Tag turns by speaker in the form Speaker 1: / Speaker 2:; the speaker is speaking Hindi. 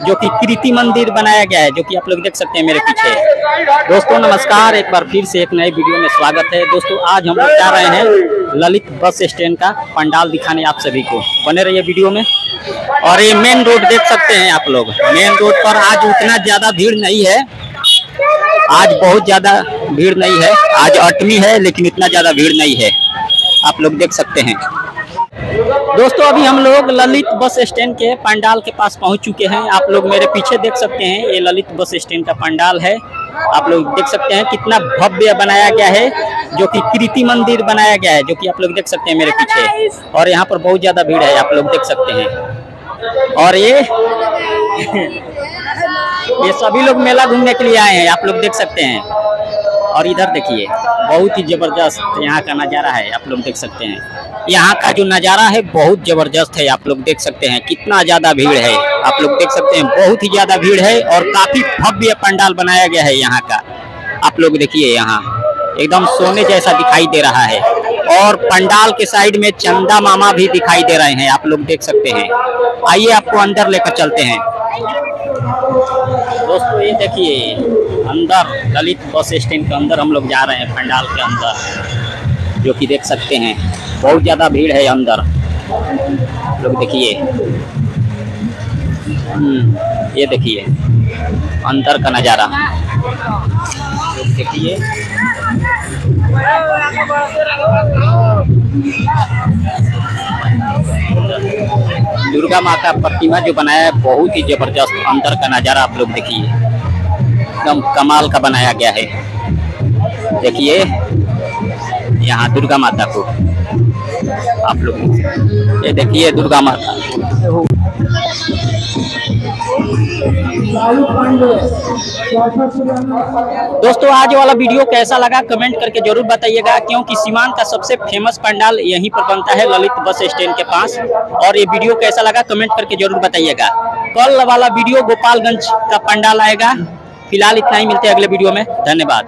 Speaker 1: जो कि कृति मंदिर बनाया गया है, जो कि आप लोग देख सकते हैं मेरे पीछे। दोस्तों नमस्कार, एक बार फिर से एक नए वीडियो में स्वागत है। दोस्तों आज हम लोग जा रहे हैं ललित बस स्टैंड का पंडाल दिखाने आप सभी को। बने रहिए वीडियो में। और ये मेन रोड देख सकते हैं आप लोग। मेन रोड पर आज उतना ज्यादा भीड़ नहीं है, आज बहुत ज्यादा भीड़ नहीं है। आज 8वीं है लेकिन इतना ज्यादा भीड़ नहीं है, आप लोग देख सकते हैं। दोस्तों अभी हम लोग ललित बस स्टैंड के पंडाल के पास पहुंच चुके हैं। आप लोग मेरे पीछे देख सकते हैं, ये ललित बस स्टैंड का पंडाल है। आप लोग देख सकते हैं कितना भव्य बनाया गया है, जो कि कृति मंदिर बनाया गया है, जो कि आप लोग देख सकते हैं मेरे पीछे। और यहाँ पर बहुत ज्यादा भीड़ है, आप लोग देख सकते हैं। और ये सभी लोग मेला घूमने के लिए आए हैं, आप लोग देख सकते हैं। और इधर देखिए बहुत ही जबरदस्त यहाँ का नज़ारा है, आप लोग देख सकते हैं। यहाँ का जो नज़ारा है बहुत जबरदस्त है, आप लोग देख सकते हैं कितना ज़्यादा भीड़ है। आप लोग देख सकते हैं बहुत ही ज़्यादा भीड़ है और काफ़ी भव्य पंडाल बनाया गया है यहाँ का। आप लोग देखिए यहाँ एकदम सोने जैसा दिखाई दे रहा है। और पंडाल के साइड में चंदा मामा भी दिखाई दे रहे हैं, आप लोग देख सकते हैं। आइए आपको अंदर लेकर चलते हैं। दोस्तों ये देखिए अंदर ललित बस स्टैंड के अंदर हम लोग जा रहे हैं, पंडाल के अंदर, जो कि देख सकते हैं बहुत ज़्यादा भीड़ है अंदर। लोग देखिए ये देखिए अंदर का नज़ारा, लोग देखिए। दुर्गा माँ का प्रतिमा जो बनाया है बहुत ही जबरदस्त, अंदर का नज़ारा आप लोग देखिए एकदम कमाल का बनाया गया है। देखिए यहाँ दुर्गा माता को आप लोग ये देखिए दुर्गा माता। दोस्तों आज वाला वीडियो कैसा लगा कमेंट करके जरूर बताइएगा, क्योंकि सीवान का सबसे फेमस पंडाल यहीं पर बनता है ललित बस स्टैंड के पास। और ये वीडियो कैसा लगा कमेंट करके जरूर बताइएगा। कल वाला वीडियो गोपालगंज का पंडाल आएगा। फिलहाल इतना ही, मिलते हैं अगले वीडियो में। धन्यवाद।